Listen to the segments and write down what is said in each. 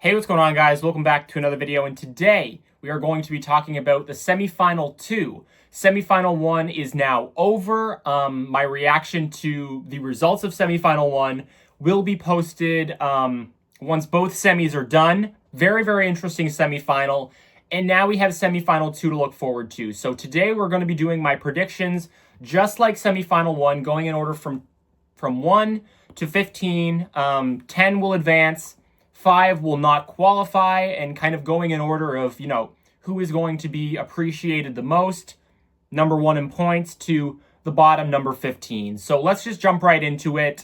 Hey, what's going on, guys? Welcome back to another video, and today we are going to be talking about the semifinal 2. Semifinal 1 is now over. My reaction to the results of semifinal 1 will be posted once both semis are done. Very, very interesting semifinal. And now we have semifinal 2 to look forward to. So today we're going to be doing my predictions, just like semifinal 1, going in order from 1 to 15. 10 will advance. 5 will not qualify, and kind of going in order of, who is going to be appreciated the most, number 1 in points, to the bottom, number 15. So let's just jump right into it.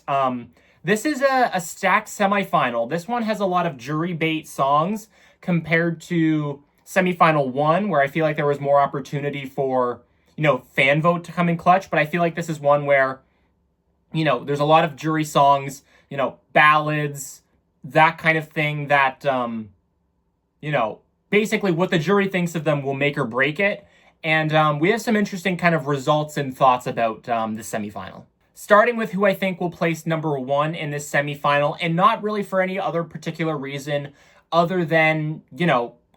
This is a stacked semifinal. This one has a lot of jury bait songs compared to semifinal 1, where I feel like there was more opportunity for, fan vote to come in clutch. But I feel like this is one where, there's a lot of jury songs, ballads, that kind of thing that, basically what the jury thinks of them will make or break it. And we have some interesting kind of results and thoughts about this semifinal. Starting with who I think will place number 1 in this semifinal, and not really for any other particular reason other than,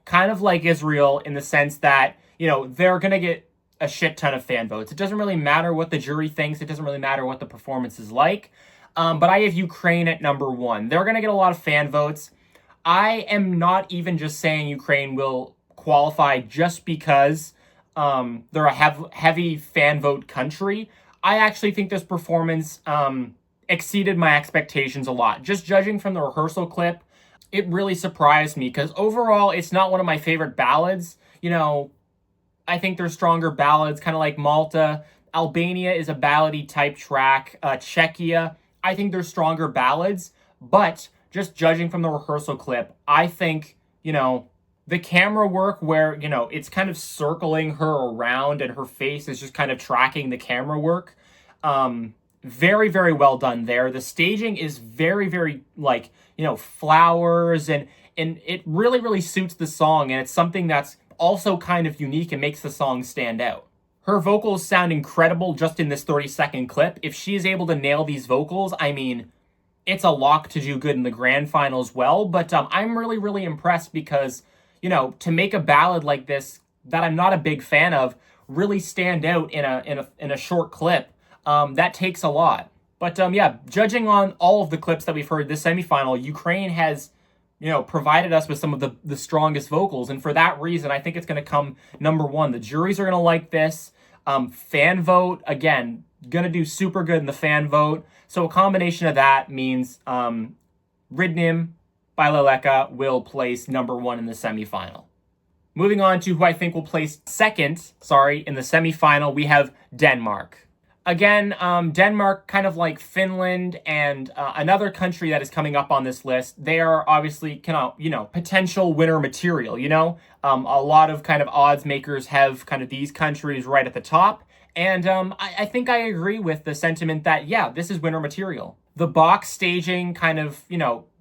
kind of like Israel in the sense that, they're going to get a shit ton of fan votes. It doesn't really matter what the jury thinks. It doesn't really matter what the performance is like. But I have Ukraine at number 1. They're going to get a lot of fan votes. I am not even just saying Ukraine will qualify just because they're a heavy fan vote country. I actually think this performance exceeded my expectations a lot. Just judging from the rehearsal clip, it really surprised me because overall, it's not one of my favorite ballads. I think there's stronger ballads, kind of like Malta. Albania is a ballady type track. Czechia, I think there's stronger ballads, but just judging from the rehearsal clip, I think, the camera work where, it's kind of circling her around and her face is just kind of tracking the camera work. Very, very well done there. The staging is very, very, flowers, and it really, really suits the song, and it's something that's also kind of unique and makes the song stand out. Her vocals sound incredible just in this 30-second clip. If she is able to nail these vocals, I mean, it's a lock to do good in the grand final as well. But I'm really, really impressed because, to make a ballad like this that I'm not a big fan of really stand out in a short clip, that takes a lot. But yeah, judging on all of the clips that we've heard this semifinal, Ukraine has, provided us with some of the strongest vocals. And for that reason, I think it's going to come number 1. The juries are going to like this. Fan vote, again, going to do super good in the fan vote. So a combination of that means Ridnim by Leleka will place number 1 in the semifinal. Moving on to who I think will place second, in the semifinal, we have Denmark. Again, Denmark, kind of like Finland and another country that is coming up on this list, they are obviously potential winner material, a lot of kind of odds makers have kind of these countries right at the top. And I think I agree with the sentiment that, yeah, this is winner material. The box staging kind of,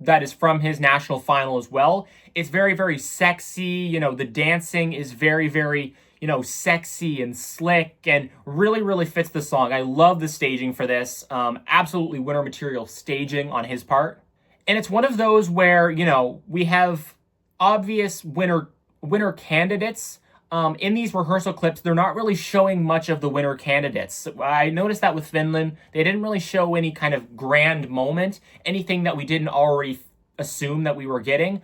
that is from his national final as well. It's very, very sexy. The dancing is very, very, sexy and slick and really, really fits the song. I love the staging for this. Absolutely winner material staging on his part. And it's one of those where, we have obvious winner candidates. In these rehearsal clips, they're not really showing much of the winner candidates. I noticed that with Finland, they didn't really show any kind of grand moment, anything that we didn't already assume that we were getting.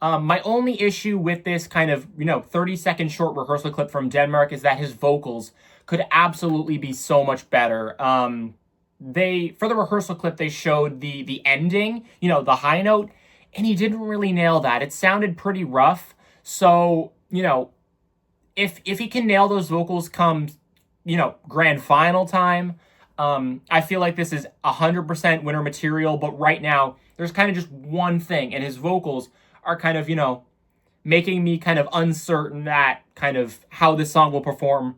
My only issue with this kind of, 30-second short rehearsal clip from Denmark is that his vocals could absolutely be so much better. For the rehearsal clip, they showed the ending, the high note, and he didn't really nail that. It sounded pretty rough. So, if he can nail those vocals come, grand final time, I feel like this is 100% winner material. But right now, there's kind of just one thing, and his vocals are kind of, making me kind of uncertain that kind of how this song will perform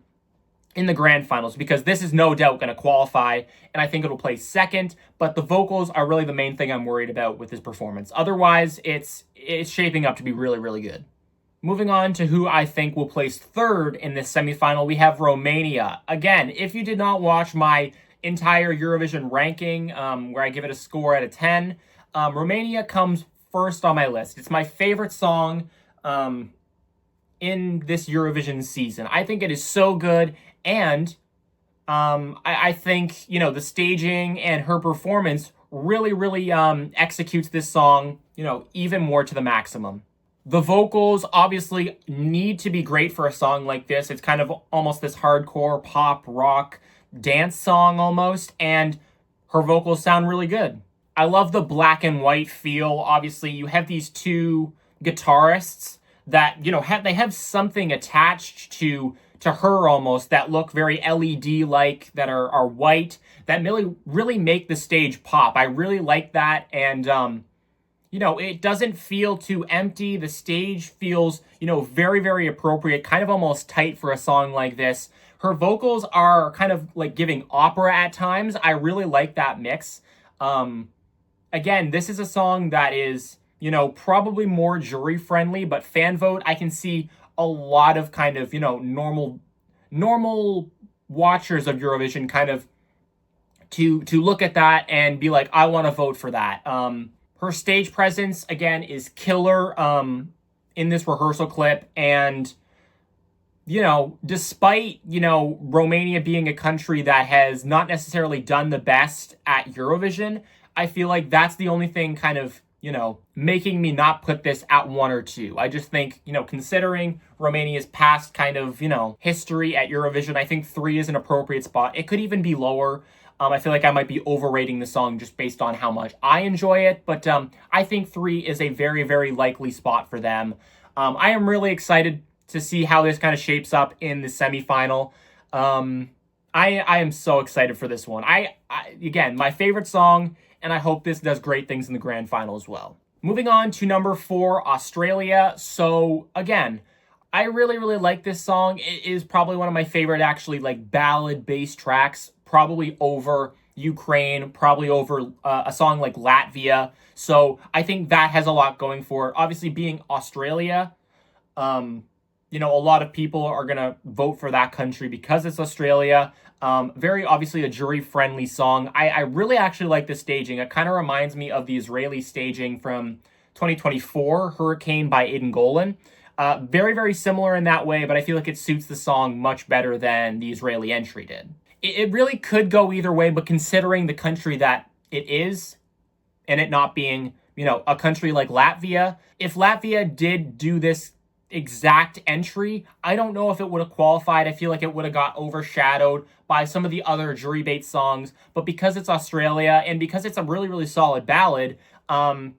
in the grand finals, because this is no doubt going to qualify, and I think it'll place second, but the vocals are really the main thing I'm worried about with his performance. Otherwise, it's shaping up to be really, really good. Moving on to who I think will place third in this semifinal, we have Romania. Again, if you did not watch my entire Eurovision ranking, where I give it a score out of 10, Romania comes first on my list. It's my favorite song in this Eurovision season. I think it is so good, and I think, you know, the staging and her performance really executes this song, you know, even more to the maximum. The vocals obviously need to be great for a song like this. It's kind of almost this hardcore pop rock dance song almost, and her vocals sound really good. I love the black and white feel. Obviously, you have these two guitarists that, you know, they have something attached to her almost that look very LED like, that are white, that really make the stage pop. I really like that, and you know, it doesn't feel too empty. The stage feels, you know, very appropriate, kind of almost tight for a song like this. Her vocals are kind of like giving opera at times. I really like that mix. Again, this is a song that is, you know, probably more jury friendly, but fan vote, I can see a lot of kind of, you know, normal watchers of Eurovision kind of to look at that and be like, I want to vote for that. Her stage presence, again, is killer in this rehearsal clip. And, you know, despite, you know, Romania being a country that has not necessarily done the best at Eurovision, I feel like that's the only thing kind of, you know, making me not put this at 1 or 2. I just think, you know, considering Romania's past kind of, you know, history at Eurovision, I think 3 is an appropriate spot. It could even be lower. I feel like I might be overrating the song just based on how much I enjoy it, but I think 3 is a very likely spot for them. I am really excited to see how this kind of shapes up in the semifinal. I am so excited for this one. Again, my favorite song, and I hope this does great things in the grand final as well. Moving on to number 4, Australia. So again, I really like this song. It is probably one of my favorite, actually, like ballad-based tracks, probably over Ukraine, probably over a song like Latvia. So I think that has a lot going for it. Obviously, being Australia, you know, a lot of people are going to vote for that country because it's Australia. Very obviously a jury-friendly song. I really actually like the staging. It kind of reminds me of the Israeli staging from 2024, Hurricane by Aidan Golan. Very similar in that way, but I feel like it suits the song much better than the Israeli entry did. It really could go either way, but considering the country that it is, and it not being, you know, a country like Latvia, if Latvia did do this exact entry, I don't know if it would have qualified. I feel like it would have got overshadowed by some of the other jury bait songs, but because it's Australia and because it's a really solid ballad,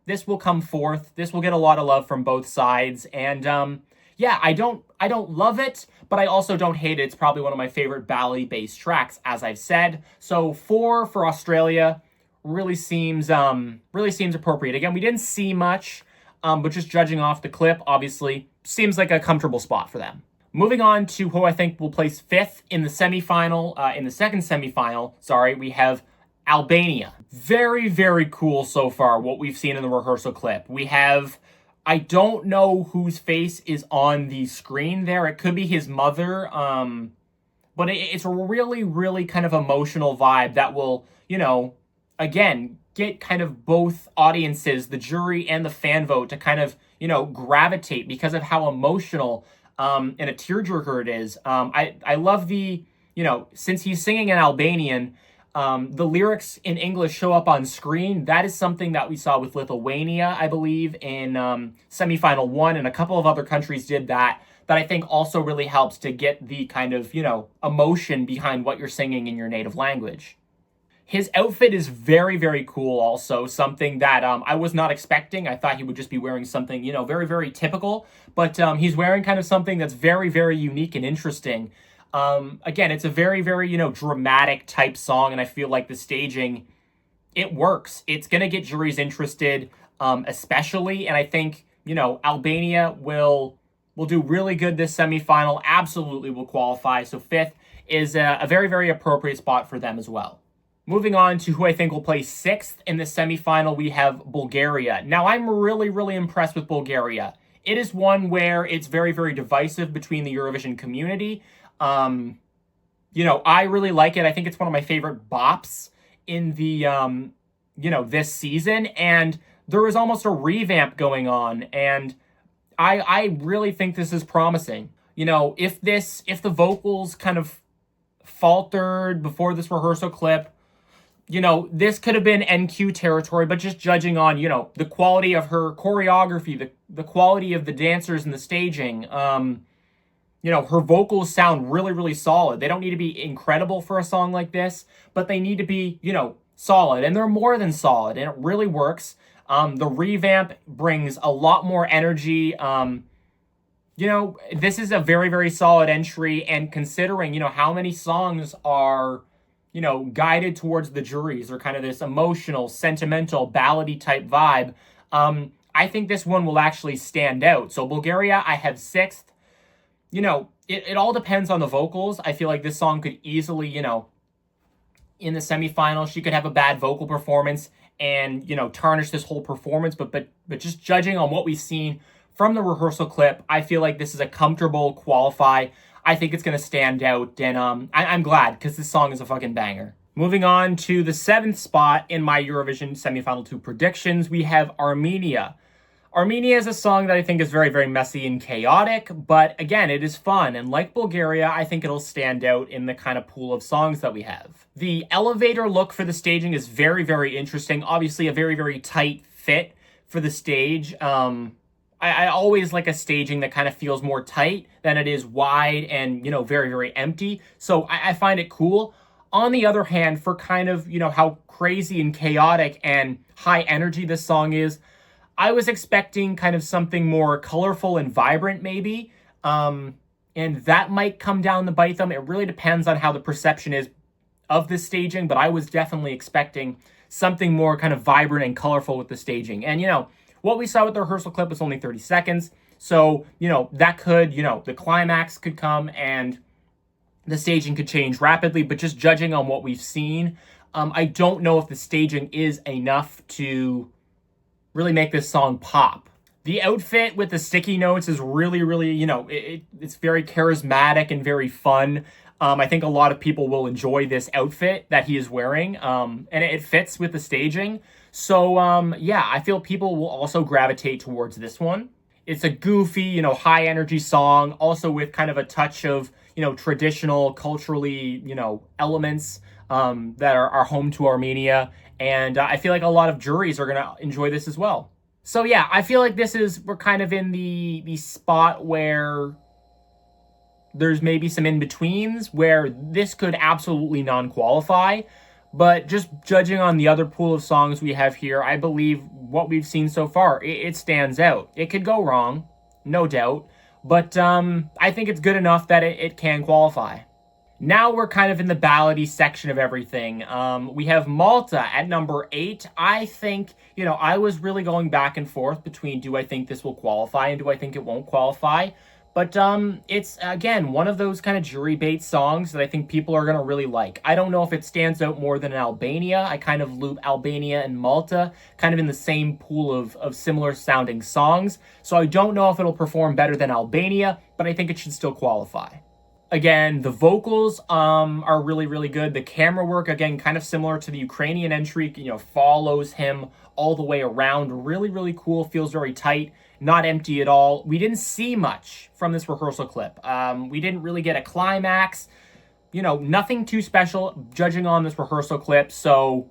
this will come forth. This will get a lot of love from both sides, and yeah, I don't love it, but I also don't hate it. It's probably one of my favorite ballad-based tracks, as I've said. So 4 for Australia really seems appropriate. Again, we didn't see much, but just judging off the clip, obviously, seems like a comfortable spot for them. Moving on to who I think will place 5th in the semifinal, in the second semifinal, we have Albania. Very cool so far, what we've seen in the rehearsal clip. We have, I don't know whose face is on the screen there. It could be his mother, but it's a really kind of emotional vibe that will, you know, again, get kind of both audiences, the jury and the fan vote, to kind of, you know, gravitate because of how emotional and a tearjerker it is. I love the, you know, since he's singing in Albanian, the lyrics in English show up on screen. That is something that we saw with Lithuania, I believe, in semifinal 1, and a couple of other countries did that I think also really helps to get the kind of, you know, emotion behind what you're singing in your native language. His outfit is very cool also, something that I was not expecting. I thought he would just be wearing something, you know, very typical, but he's wearing kind of something that's very unique and interesting. Again, it's a very, you know, dramatic type song, and I feel like the staging, it works. It's going to get juries interested, especially, and I think, you know, Albania will do really good this semifinal, absolutely will qualify, so 5th is a very appropriate spot for them as well. Moving on to who I think will place 6th in the semifinal, we have Bulgaria. Now, I'm really impressed with Bulgaria. It is one where it's very divisive between the Eurovision community. You know, I really like it. I think it's one of my favorite bops in the, you know, this season. And there was almost a revamp going on, and I really think this is promising. You know, if the vocals kind of faltered before this rehearsal clip, you know, this could have been NQ territory, but just judging on, you know, the quality of her choreography, the quality of the dancers and the staging, you know, her vocals sound really, really solid. They don't need to be incredible for a song like this, but they need to be, you know, solid. And they're more than solid, and it really works. The revamp brings a lot more energy. You know, this is a very, very solid entry. And considering, you know, how many songs are, you know, guided towards the juries, or kind of this emotional, sentimental, ballady type vibe, I think this one will actually stand out. So Bulgaria, I have 6th. You know, it all depends on the vocals. I feel like this song could easily, you know, in the semifinal, she could have a bad vocal performance and, you know, tarnish this whole performance. But just judging on what we've seen from the rehearsal clip, I feel like this is a comfortable qualify. I think it's going to stand out, and I'm glad, because this song is a fucking banger. Moving on to the 7th spot in my Eurovision semifinal 2 predictions, we have Armenia. Armenia is a song that I think is very, very messy and chaotic, but again, it is fun. And like Bulgaria, I think it'll stand out in the kind of pool of songs that we have. The elevator look for the staging is very, very interesting. Obviously, a very, very tight fit for the stage. I always like a staging that kind of feels more tight than it is wide and, you know, very, very empty. So I find it cool. On the other hand, for kind of, you know, how crazy and chaotic and high energy this song is, I was expecting kind of something more colorful and vibrant, maybe. And that might come down to bite them. It really depends on how the perception is of this staging, but I was definitely expecting something more kind of vibrant and colorful with the staging. And, you know, what we saw with the rehearsal clip was only 30 seconds. So, you know, that could, you know, the climax could come and the staging could change rapidly. But just judging on what we've seen, I don't know if the staging is enough to really make this song pop. The outfit with the sticky notes is really, really, you know, it's very charismatic and very fun. I think a lot of people will enjoy this outfit that he is wearing, and it fits with the staging. So, yeah, I feel people will also gravitate towards this one. It's a goofy, you know, high energy song, also with kind of a touch of, you know, traditional, culturally, you know, elements that are home to Armenia. And I feel like a lot of juries are going to enjoy this as well. So, yeah, I feel like we're kind of in the spot where there's maybe some in-betweens where this could absolutely non-qualify. But just judging on the other pool of songs we have here, I believe what we've seen so far, it stands out. It could go wrong, no doubt. But I think it's good enough that it can qualify. Now we're kind of in the ballady section of everything. We have Malta at number 8. I think, you know, I was really going back and forth between do I think this will qualify and do I think it won't qualify. But it's, again, one of those kind of jury bait songs that I think people are going to really like. I don't know if it stands out more than Albania. I kind of loop Albania and Malta kind of in the same pool of similar sounding songs. So I don't know if it'll perform better than Albania, but I think it should still qualify. Again, the vocals are really, really good. The camera work, again, kind of similar to the Ukrainian entry, you know, follows him all the way around. Really, really cool. Feels very tight. Not empty at all. We didn't see much from this rehearsal clip. We didn't really get a climax. You know, nothing too special judging on this rehearsal clip. So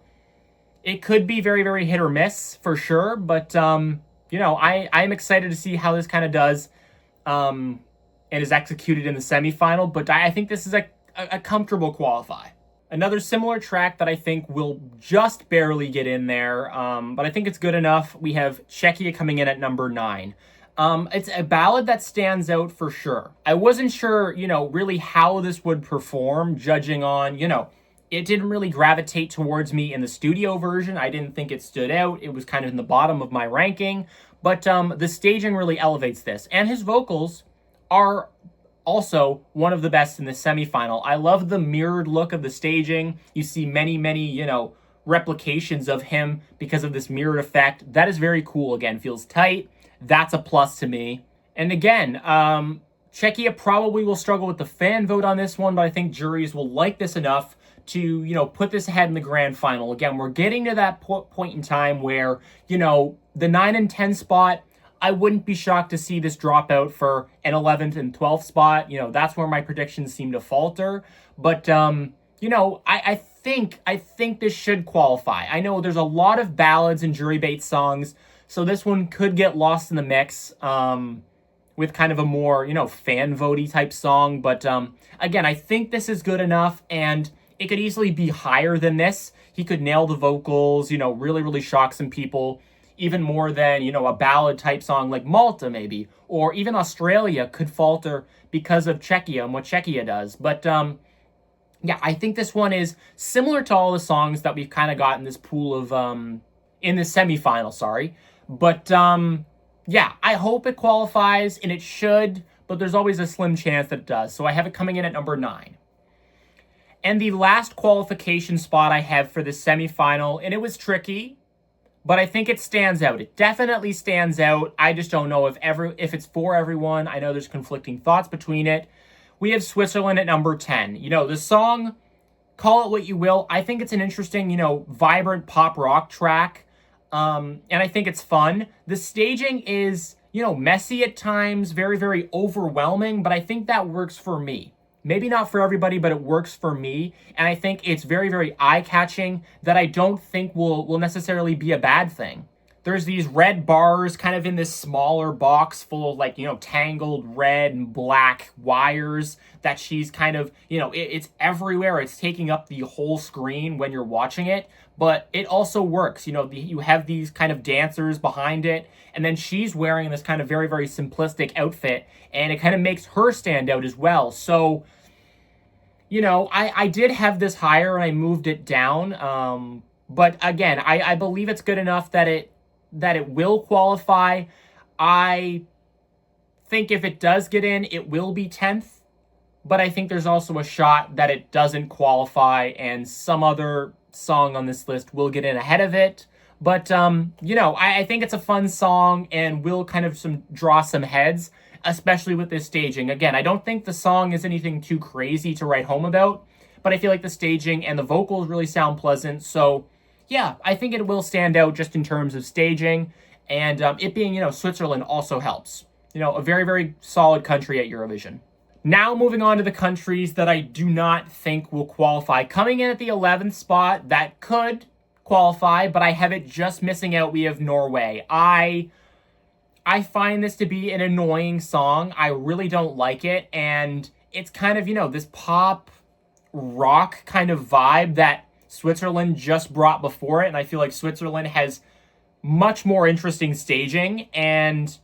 it could be very, very hit or miss for sure. But, you know, I'm excited to see how this kind of does. And is executed in the semifinal, but I think this is a comfortable qualify. Another similar track that I think will just barely get in there, but I think it's good enough. We have Czechia coming in at number 9. It's a ballad that stands out for sure. I wasn't sure, you know, really how this would perform, judging on, you know, it didn't really gravitate towards me in the studio version. I didn't think it stood out. It was kind of in the bottom of my ranking, but the staging really elevates this, and his vocals are also one of the best in the semifinal. I love the mirrored look of the staging. You see many, many, you know, replications of him because of this mirrored effect. That is very cool. Again, feels tight. That's a plus to me. And again, Czechia probably will struggle with the fan vote on this one, but I think juries will like this enough to, you know, put this ahead in the grand final. Again, we're getting to that point in time where, you know, The 9 and 10 spot, I wouldn't be shocked to see this drop out for an 11th and 12th spot. That's where my predictions seem to falter. But, I think this should qualify. I know there's a lot of ballads and jury bait songs, so this one could get lost in the mix with kind of a more, fan votey type song. But again, I think this is good enough, and it could easily be higher than this. He could nail the vocals, really, really shock some people, even more than, a ballad type song like Malta maybe, or even Australia could falter because of Czechia and what Czechia does. But yeah, I think this one is similar to all the songs that we've kind of got in this pool of, in the semifinal, sorry. But yeah, I hope it qualifies, and it should, but there's always a slim chance that it does. So I have it coming in at number 9. And the last qualification spot I have for the semifinal, and it was tricky, but I think it stands out. It definitely stands out. I just don't know if it's for everyone. I know there's conflicting thoughts between it. We have Switzerland at number 10. The song, call it what you will. I think it's an interesting, vibrant pop rock track. And I think it's fun. The staging is, messy at times, very, very overwhelming, but I think that works for me. Maybe not for everybody, but it works for me. And I think it's very, very eye-catching that I don't think will necessarily be a bad thing. There's these red bars kind of in this smaller box full of tangled red and black wires that she's kind of, it's everywhere. It's taking up the whole screen when you're watching it, but it also works. You have these kind of dancers behind it, and then she's wearing this kind of very, very simplistic outfit, and it kind of makes her stand out as well. So, I did have this higher and I moved it down. But again, I believe it's good enough that it will qualify. I think if it does get in, it will be 10th. But I think there's also a shot that it doesn't qualify and some other song on this list will get in ahead of it. But, I think it's a fun song and will kind of draw some heads, especially with this staging. Again, I don't think the song is anything too crazy to write home about, but I feel like the staging and the vocals really sound pleasant. So, yeah, I think it will stand out just in terms of staging, and it being, Switzerland also helps. A very, very solid country at Eurovision. Now moving on to the countries that I do not think will qualify. Coming in at the 11th spot, that could qualify, but I have it just missing out. We have Norway. I find this to be an annoying song. I really don't like it, and it's kind of, this pop rock kind of vibe that Switzerland just brought before it, and I feel like Switzerland has much more interesting staging and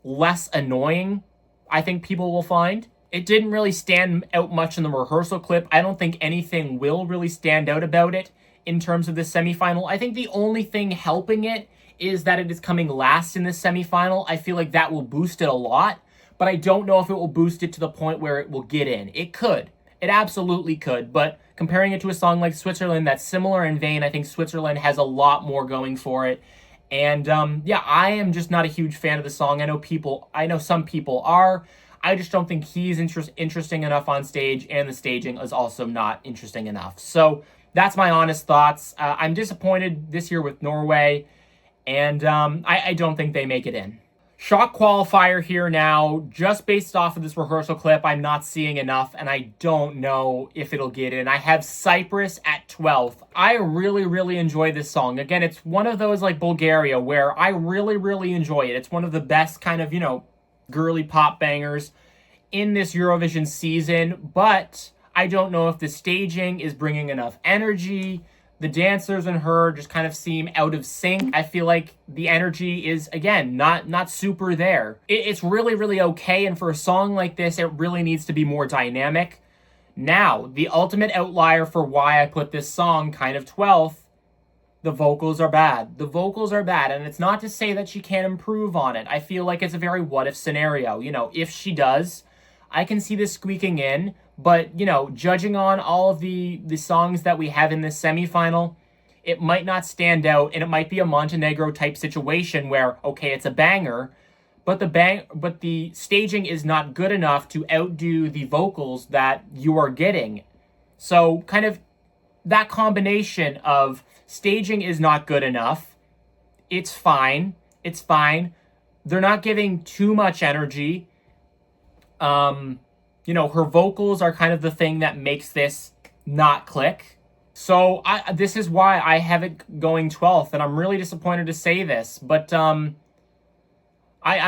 less annoying, I think people will find. It didn't really stand out much in the rehearsal clip. I don't think anything will really stand out about it in terms of the semifinal. I think the only thing helping it is that it is coming last in the semifinal. I feel like that will boost it a lot, but I don't know if it will boost it to the point where it will get in. It could. It absolutely could, but comparing it to a song like Switzerland that's similar in vein, I think Switzerland has a lot more going for it. And yeah, I am just not a huge fan of the song. I know some people are. I just don't think he's interesting enough on stage, and the staging is also not interesting enough. So that's my honest thoughts. I'm disappointed this year with Norway, and I don't think they make it in. Shock qualifier here now, just based off of this rehearsal clip, I'm not seeing enough, and I don't know if it'll get in. I have Cyprus at 12th. I really, really enjoy this song. Again, it's one of those like Bulgaria where I really, really enjoy it. It's one of the best kind of, girly pop bangers in this Eurovision season, but I don't know if the staging is bringing enough energy. The dancers and her just kind of seem out of sync. I feel like the energy is, again, not super there. It's really, really okay, and for a song like this, it really needs to be more dynamic. Now, the ultimate outlier for why I put this song kind of 12th, the vocals are bad. The vocals are bad, and it's not to say that she can't improve on it. I feel like it's a very what-if scenario. If she does, I can see this squeaking in, but, judging on all of the songs that we have in this semifinal, it might not stand out, and it might be a Montenegro-type situation where, okay, it's a banger, but the staging is not good enough to outdo the vocals that you are getting. So, kind of that combination of staging is not good enough, It's fine. It's fine. They're not giving too much energy. Her vocals are kind of the thing that makes this not click. So this is why I have it going 12th, and I'm really disappointed to say this, but I'm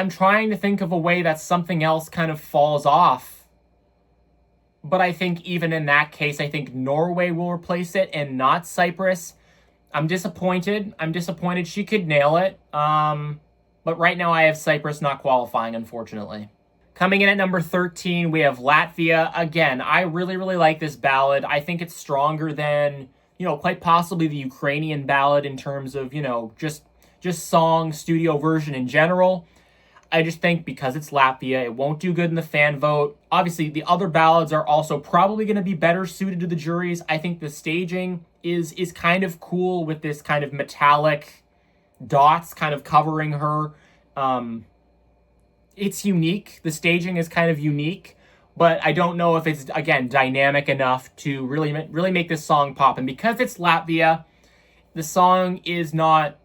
trying to think of a way that something else kind of falls off. But I think even in that case, I think Norway will replace it and not Cyprus. I'm disappointed. She could nail it. But right now I have Cyprus not qualifying, unfortunately. Coming in at number 13, we have Latvia. Again, I really, really like this ballad. I think it's stronger than, quite possibly the Ukrainian ballad in terms of, just song, studio version in general. I just think because it's Latvia, it won't do good in the fan vote. Obviously, the other ballads are also probably going to be better suited to the juries. I think the staging is kind of cool with this kind of metallic dots kind of covering her. It's unique. The staging is kind of unique, but I don't know if it's, again, dynamic enough to really make this song pop. And because it's Latvia, the song is not...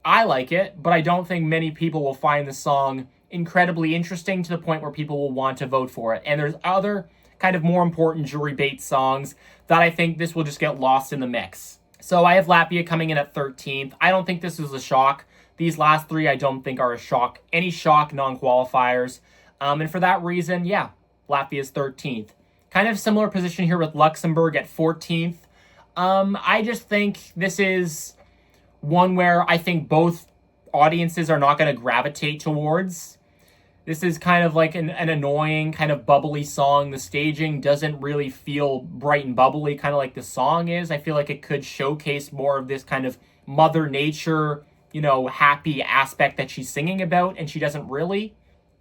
I like it, but I don't think many people will find the song incredibly interesting to the point where people will want to vote for it. And there's other kind of more important jury bait songs that I think this will just get lost in the mix. So I have Latvia coming in at 13th. I don't think this is a shock. These last three I don't think are a shock. Any shock non-qualifiers. And for that reason, yeah, Latvia's 13th. Kind of similar position here with Luxembourg at 14th. I just think this is one where I think both audiences are not going to gravitate towards. This is kind of like an annoying, kind of bubbly song. The staging doesn't really feel bright and bubbly, kind of like the song is. I feel like it could showcase more of this kind of Mother Nature, happy aspect that she's singing about, and she doesn't really.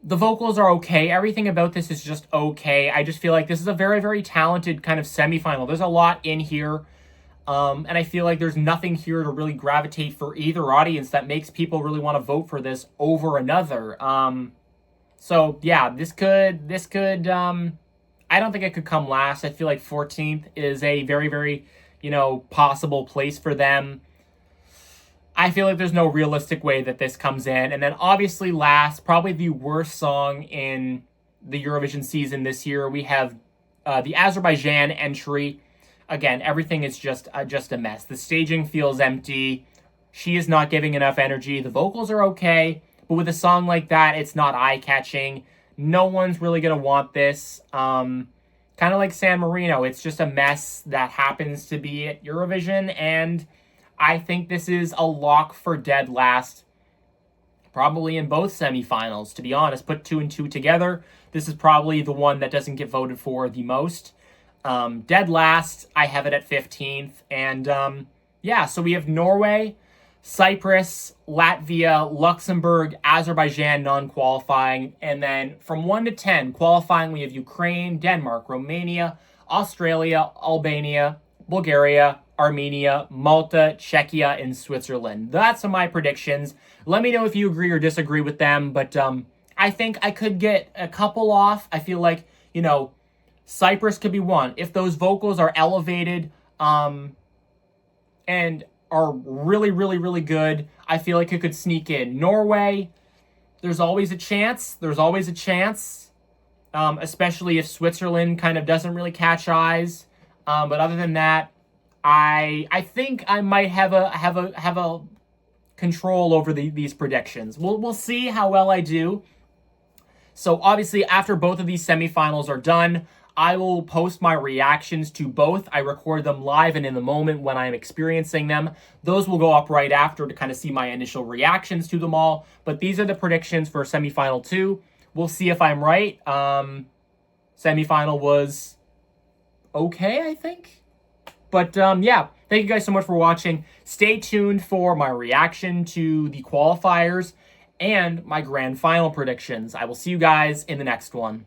The vocals are okay. Everything about this is just okay. I just feel like this is a very, very talented kind of semifinal. There's a lot in here. And I feel like there's nothing here to really gravitate for either audience that makes people really want to vote for this over another. So yeah, this could, I don't think it could come last. I feel like 14th is a very, very, possible place for them. I feel like there's no realistic way that this comes in. And then obviously last, probably the worst song in the Eurovision season this year, we have the Azerbaijan entry. Again, everything is just a mess. The staging feels empty. She is not giving enough energy. The vocals are okay, but with a song like that, it's not eye-catching. No one's really going to want this. Kind of like San Marino. It's just a mess that happens to be at Eurovision, and I think this is a lock for dead last, probably in both semifinals, to be honest. Put 2 and 2 together, this is probably the one that doesn't get voted for the most. Dead last, I have it at 15th. And yeah, so we have Norway, Cyprus, Latvia, Luxembourg, Azerbaijan non-qualifying. And then from 1 to 10, qualifying, we have Ukraine, Denmark, Romania, Australia, Albania, Bulgaria, Armenia, Malta, Czechia, and Switzerland. That's my predictions. Let me know if you agree or disagree with them. But I think I could get a couple off. I feel like, Cyprus could be one. If those vocals are elevated and are really, really, really good, I feel like it could sneak in. Norway, there's always a chance. Especially if Switzerland kind of doesn't really catch eyes. But other than that, I think I might have a control over these predictions. We'll see how well I do. So obviously, after both of these semifinals are done, I will post my reactions to both. I record them live and in the moment when I'm experiencing them. Those will go up right after to kind of see my initial reactions to them all. But these are the predictions for semifinal 2. We'll see if I'm right. Semifinal was okay, I think. But yeah, thank you guys so much for watching. Stay tuned for my reaction to the qualifiers and my grand final predictions. I will see you guys in the next one.